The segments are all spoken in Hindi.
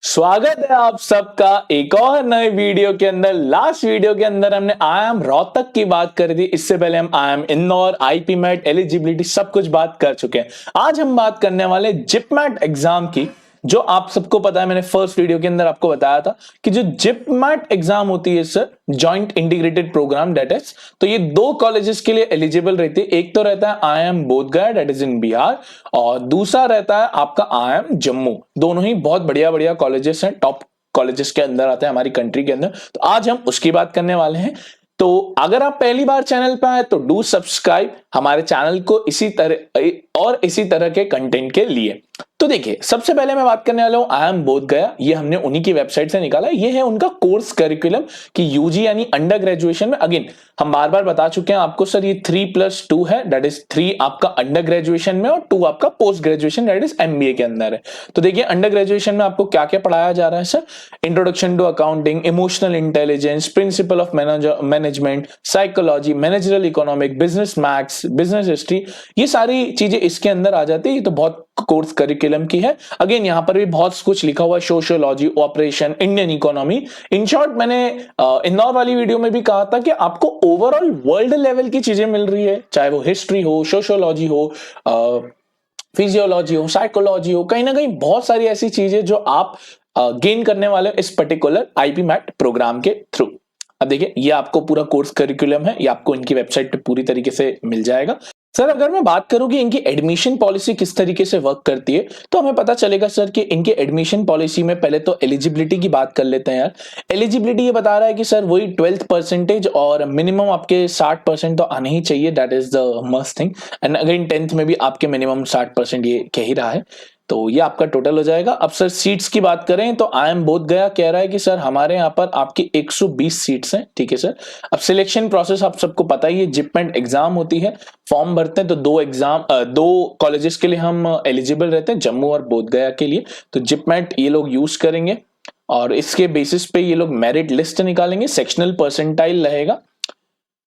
स्वागत है आप सबका एक और नए वीडियो के अंदर। लास्ट वीडियो के अंदर हमने आईएम रोहतक की बात करी थी। इससे पहले हम IIM Indore, IPMAT, eligibility सब कुछ बात कर चुके हैं। आज हम बात करने वाले जिपमैट एग्जाम की, जो आप सबको पता है, मैंने फर्स्ट वीडियो के अंदर आपको बताया था कि जो जिपमैट एग्जाम होती है sir, joint integrated program that is, तो ये दो कॉलेजेस के लिए एलिजिबल रहती है। एक तो रहता है IIM Bodhgaya that is in Bihar, और दूसरा रहता है आपका आईएम जम्मू। दोनों ही बहुत बढ़िया बढ़िया कॉलेजेस हैं, टॉप कॉलेजेस के अंदर आते हैं हमारी कंट्री के अंदर। तो आज हम उसकी बात करने वाले हैं। तो अगर आप पहली बार चैनल पे आए तो डू सब्सक्राइब हमारे चैनल को इसी तरह के कंटेंट के लिए। तो देखिए, सबसे पहले मैं बात करने वाला हूं आईएम बोधगया। ये हमने उन्हीं की वेबसाइट से निकाला। ये है उनका कोर्स करिकुलम कि यूजी यानी अंडर ग्रेजुएशन में। अगेन हम बार बार बता चुके हैं आपको सर, ये 3+2 है, दैट इज 3 आपका अंडर ग्रेजुएशन में और 2 आपका post graduation that is MBA के अंदर है। तो देखिए, अंडर ग्रेजुएशन में आपको क्या क्या पढ़ाया जा रहा है sir? Introduction to accounting, emotional intelligence, principle of management, psychology, managerial economic, business maths, business history, ये सारी चीजें इसके अंदर आ जाती है। तो बहुत कोर्स करिकुलम की है। अगेन यहां पर भी बहुत कुछ लिखा हुआ है, sociology, operation, Indian economy. In short, मैंने इंदौर वाली वीडियो में भी कहा था कि आपको ओवरऑल वर्ल्ड लेवल की चीजें मिल रही है, चाहे वो हिस्ट्री हो, सोशियोलॉजी हो, फिजियोलॉजी हो, साइकोलॉजी हो, कहीं ना कहीं बहुत सारी ऐसी चीजें जो आप गेन करने वाले हो इस पर्टिकुलर आईपी मैट प्रोग्राम के थ्रू। अब देखिए, ये आपको पूरा कोर्स करिकुलम है, ये आपको इनकी वेबसाइट पे पूरी तरीके से मिल जाएगा। सर, अगर मैं बात करूं कि इनकी एडमिशन पॉलिसी किस तरीके से वर्क करती है, तो हमें पता चलेगा सर कि इनकी एडमिशन पॉलिसी में पहले तो एलिजिबिलिटी की बात कर लेते हैं यार। एलिजिबिलिटी ये बता रहा है कि सर वही 12th परसेंटेज और मिनिमम आपके 60% तो आने ही चाहिए, that is the must thing. And again 10th में भी आपके मिनिमम 60% ये कह ही रहा है। तो ये आपका टोटल हो जाएगा। अब सर सीट्स की बात करें तो आईएम बोधगया कह रहा है कि सर हमारे यहाँ पर आपकी 120 सीट्स हैं, ठीक है सर। अब सिलेक्शन प्रोसेस आप सबको पता ही है, जिपमेंट एग्जाम होती है, फॉर्म भरते हैं तो दो कॉलेजेस के लिए हम एलिजिबल रहते हैं, जम्मू और बोधगया के लिए। तो जिपमेंट ये लोग यूज करेंगे और इसके बेसिस पे ये लोग मेरिट लिस्ट निकालेंगे, सेक्शनल परसेंटाइल रहेगा।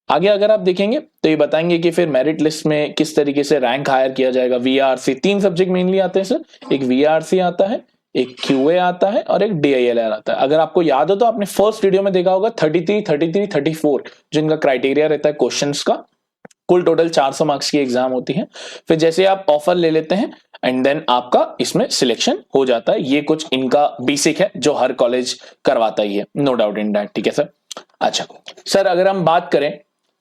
आगे अगर आप देखेंगे तो ये बताएंगे कि फिर मेरिट लिस्ट में किस तरीके से रैंक हायर किया जाएगा। वीआरसी 3 सब्जेक्ट मेनली आते हैं सर, एक वीआरसी आता है, एक क्यूए आता है और एक डीआईएलआर आता है। अगर आपको याद हो तो आपने फर्स्ट वीडियो में देखा होगा 33, 33, 34 जो इनका क्राइटेरिया रहता है क्वेश्चंस का। कुल टोटल 400 मार्क्स की एग्जाम होती है। फिर जैसे आप ऑफर ले लेते हैं एंड देन आपका इसमें सिलेक्शन हो जाता है। ये कुछ इनका बेसिक है जो हर कॉलेज करवाता ही है, नो डाउट इन दैट, ठीक है सर। अच्छा सर, अगर हम बात करें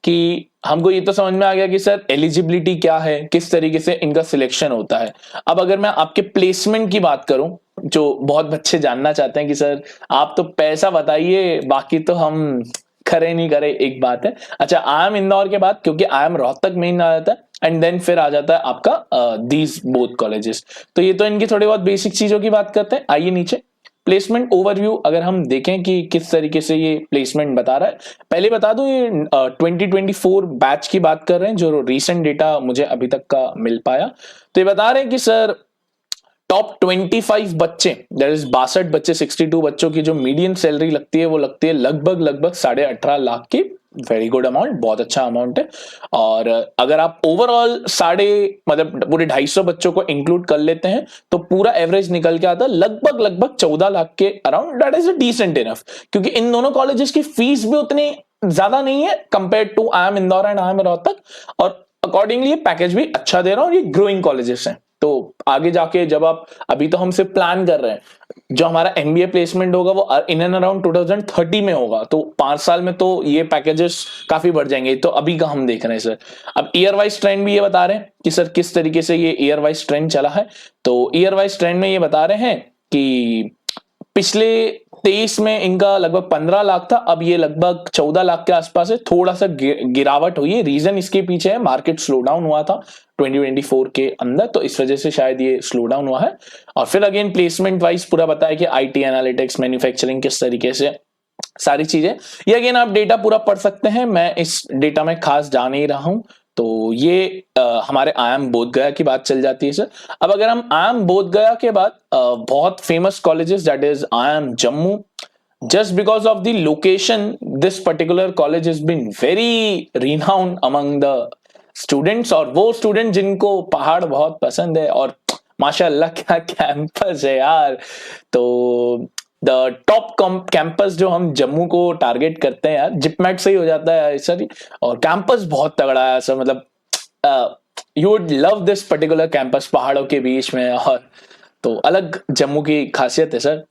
कि हमको ये तो समझ में आ गया कि सर एलिजिबिलिटी क्या है, किस तरीके से इनका सिलेक्शन होता है। अब अगर मैं आपके प्लेसमेंट की बात करूं, जो बहुत बच्चे जानना चाहते हैं कि सर आप तो पैसा बताइए, बाकी तो हम करे नहीं करे, एक बात है। अच्छा, आईएम इंदौर के बाद, क्योंकि आईएम रोहतक मेन आ जाता है एंड देन फिर आ जाता है आपका दीज बोथ कॉलेजेस। तो ये तो इनकी थोड़ी बहुत बेसिक चीजों की बात करते हैं। आइए नीचे प्लेसमेंट ओवरव्यू अगर हम देखें कि किस तरीके से ये प्लेसमेंट बता रहा है। पहले बता दूं, ये 2024 बैच की बात कर रहे हैं, जो रीसेंट डेटा मुझे अभी तक का मिल पाया। तो ये बता रहे हैं कि सर टॉप 25 बच्चे, दैट इज 62 बच्चे, 62 बच्चों की जो मीडियन सैलरी लगती है वो लगती है लगभग 18.5 लाख की। वेरी गुड अमाउंट, बहुत अच्छा अमाउंट है। और अगर आप ओवरऑल मतलब पूरे 250 बच्चों को इंक्लूड कर लेते हैं तो पूरा एवरेज निकल के आता है लगभग 14 लाख के around. That is decent enough, क्योंकि इन दोनों कॉलेजेस की फीस भी उतनी ज्यादा नहीं है compare to IIM Indore and IIM Rohtak, और अकॉर्डिंगली ये पैकेज भी अच्छा दे रहा है और ये ग्रोइंग कॉलेजेस हैं। तो आगे जाके जब आप, अभी तो हम सिर्फ प्लान कर रहे हैं, जो हमारा एमबीए प्लेसमेंट होगा वो इन एंड अराउंड 2030 में होगा, तो 5 साल में तो ये पैकेजेस काफी बढ़ जाएंगे। तो अभी का हम देख रहे हैं सर। अब ईयर वाइज ट्रेंड भी ये बता रहे हैं कि सर किस तरीके से ये ईयर वाइज ट्रेंड चला है। तो ईयर वाइज ट्रेंड में ये बता रहे हैं कि पिछले 23 में इनका लगभग 15 लाख था, अब ये लगभग 14 लाख के आसपास है। थोड़ा सा गिरावट हुई है, रीजन इसके पीछे है मार्केट स्लो डाउन हुआ था 2024 के अंदर, तो इस वजह से शायद ये स्लो डाउन हुआ है। और फिर अगेन प्लेसमेंट वाइज पूरा बताया कि आईटी, एनालिटिक्स, मैन्युफैक्चरिंग, किस तरीके से सारी चीजें। ये अगेन आप डेटा पूरा पढ़ सकते हैं, मैं इस डेटा में खास जा नहीं रहा हूं। तो ये हमारे आईएम बोधगया की बात चल जाती है सर। अब अगर हम आईएम बोधगया के बाद बहुत famous colleges that is IIM Jammu, just because of the location, this particular college has been very renowned among the students, और वो स्टूडेंट जिनको पहाड़ बहुत पसंद है और माशाल्लाह क्या कैंपस है यार। तो द टॉप कैंपस जो हम जम्मू को टारगेट करते हैं यार, जिपमेट से ही हो जाता है सर। और कैंपस बहुत तगड़ा है सर, मतलब you would love this particular campus, पहाड़ों के बीच में, और तो अलग जम्मू की खासियत है सर।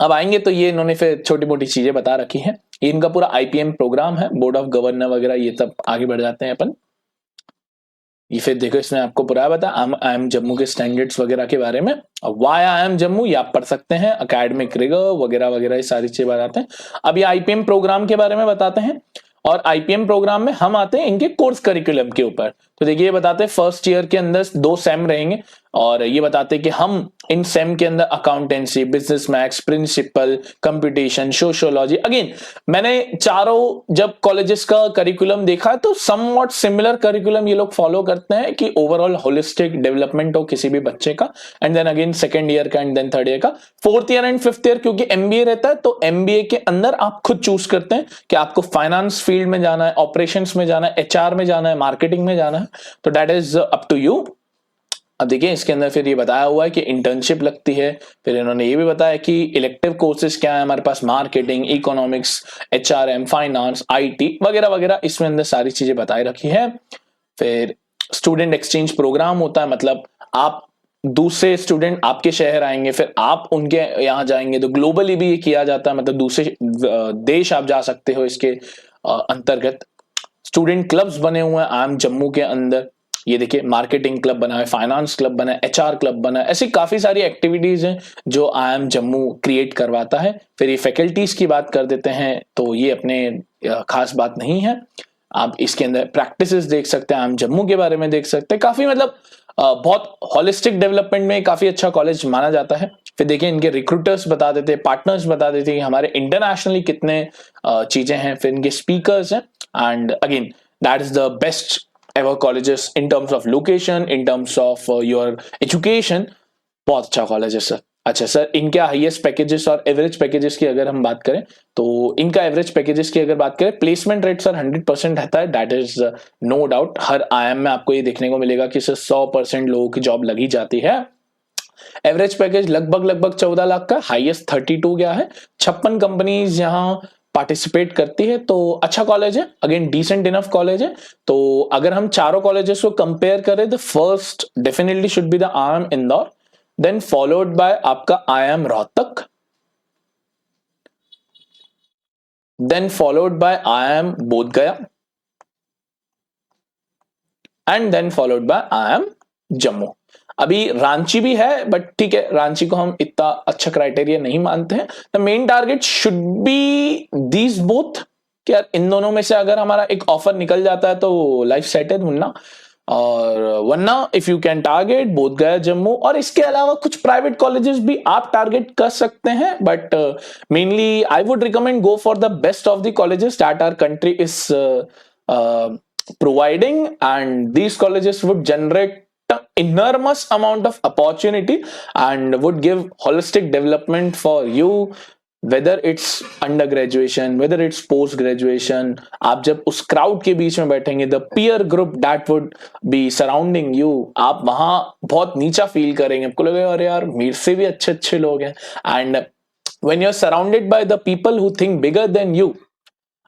अब आएंगे तो ये इन्होंने फिर छोटी मोटी चीजें बता रखी हैं। ये इनका पूरा आईपीएम प्रोग्राम है, बोर्ड ऑफ गवर्नर वगैरह, ये सब आगे बढ़ जाते हैं अपन। ये फिर देखो इसमें आपको पूरा बता आई एम जम्मू के स्टैंडर्ड्स वगैरह के बारे में। वाई आई एम जम्मू ये आप पढ़ सकते हैं, अकेडमिक रिगर वगैरह वगैरह, ये सारी चीजें बताते हैं। अब ये आईपीएम प्रोग्राम के बारे में बताते हैं, और आईपीएम प्रोग्राम में हम आते हैं इनके कोर्स करिकुलम के ऊपर। तो देखिए ये बताते हैं फर्स्ट ईयर के अंदर 2 सेम रहेंगे, और ये बताते हैं कि हम इन सेम के अंदर accountancy, business maths, principle, computation, sociology. Again मैंने चारों जब कॉलेजेस का करिकुलम देखा तो समवॉट सिमिलर करिकुलम ये लोग फॉलो करते हैं कि ओवरऑल होलिस्टिक डेवलपमेंट हो किसी भी बच्चे का। And then again second year का, एंड देन थर्ड ईयर का, fourth year and fifth year क्योंकि एमबीए रहता है, तो एमबीए के अंदर आप खुद चूज करते हैं कि आपको फाइनेंस फील्ड में जाना है, ऑपरेशंस में जाना है, एचआर में जाना है, मार्केटिंग में जाना है, तो that is up to you. अब देखिए इसके अंदर फिर ये बताया हुआ है कि इंटर्नशिप लगती है। फिर इन्होंने ये भी बताया कि इलेक्टिव कोर्सेज क्या है हमारे पास, marketing, economics, HRM, finance, IT वगैरह वगैरह, इसमें अंदर सारी चीजें बताई रखी है। फिर स्टूडेंट एक्सचेंज प्रोग्राम होता है, मतलब आप दूसरे स्टूडेंट आपके शहर आएंगे, फिर आप उनके यहाँ जाएंगे, तो ग्लोबली भी ये किया जाता है, मतलब दूसरे देश आप जा सकते हो इसके अंतर्गत। स्टूडेंट क्लब्स बने हुए हैं आम जम्मू के अंदर, ये देखिए मार्केटिंग क्लब बना है, फाइनेंस क्लब बना है, एचआर क्लब बना है, ऐसी काफी सारी एक्टिविटीज हैं जो IIM जम्मू क्रिएट करवाता है। फिर ये फैकल्टीज की बात कर देते हैं, तो ये अपने खास बात नहीं है। आप इसके अंदर प्रैक्टिसेस देख सकते हैं, IIM जम्मू के बारे में देख सकते हैं, काफी मतलब बहुत हॉलिस्टिक डेवलपमेंट में काफी अच्छा कॉलेज माना जाता है। फिर देखिए इनके रिक्रूटर्स बता देते हैं, पार्टनर्स बता देते हैं कि हमारे इंटरनेशनली कितने चीजें हैं, फिर इनके स्पीकर्स हैं, and again that is the best ever colleges in terms of location, in terms of your education। बहुत अच्छा कॉलेज है सर। अच्छा सर, इनके हाईएस्ट पैकेजेस और एवरेज पैकेजेस की अगर हम बात करें, तो इनका एवरेज पैकेजेस की अगर बात करें, प्लेसमेंट रेट सर 100% रहता है, दैट इज नो डाउट। हर IIM में आपको ये देखने को मिलेगा कि सर 100% लोगों की जॉब लगी जाती है। एवरेज पैकेज लगभग 14 लाख का, हाईएस्ट 32 गया है। 56 कंपनीज यहाँ पार्टिसिपेट करती है, तो अच्छा कॉलेज है, अगेन डिसेंट इनफ कॉलेज है। तो अगर हम चारों कॉलेजेस को कंपेयर करें, the first definitely should be the IIM Indore, then followed by आपका IIM Rohtak, then followed by IIM Bodhgaya, and then followed by IIM Jammu. अभी रांची भी है, बट ठीक है, रांची को हम इतना अच्छा क्राइटेरिया नहीं मानते हैं। The main target should be these both, क्या इन दोनों में से अगर हमारा एक ऑफर निकल जाता है तो लाइफ सेट है मुन्ना, और वरना if you can target Bodhgaya Jammu, और इसके अलावा कुछ प्राइवेट कॉलेजेस भी आप टारगेट कर सकते हैं, but mainly I would recommend go for the best of the colleges that our country is providing, and these colleges would generate enormous amount of opportunity and would give holistic development for you, whether it's under graduation, whether it's post graduation। आप जब उस क्राउड के बीच में बैठेंगे, the peer group that would be surrounding you, आप वहां बहुत नीचा फील करेंगे, आपको लगेगा अरे यार मेरे से भी अच्छे अच्छे लोग हैं। and when you're surrounded by the people who think bigger than you,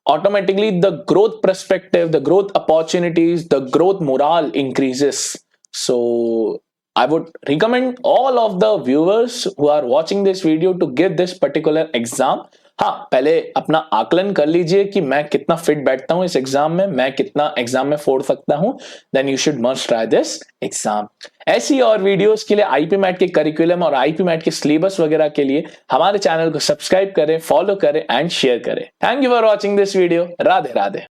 automatically the growth perspective, the growth opportunities, the growth morale increases। So I would recommend all of the viewers who are watching this video to give this particular exam। हाँ, पहले अपना आकलन कर लीजिए कि मैं कितना फिट बैठता हूं इस एग्जाम में, मैं कितना एग्जाम में फोड़ सकता हूं, then you should must try this exam. ऐसी और वीडियोस के लिए आईपी मैट के करिकुलम और आईपी मैट के सिलेबस वगैरह के लिए हमारे चैनल को सब्सक्राइब करें, फॉलो करें एंड शेयर करें। Thank you for watching this video. Radhe Radhe.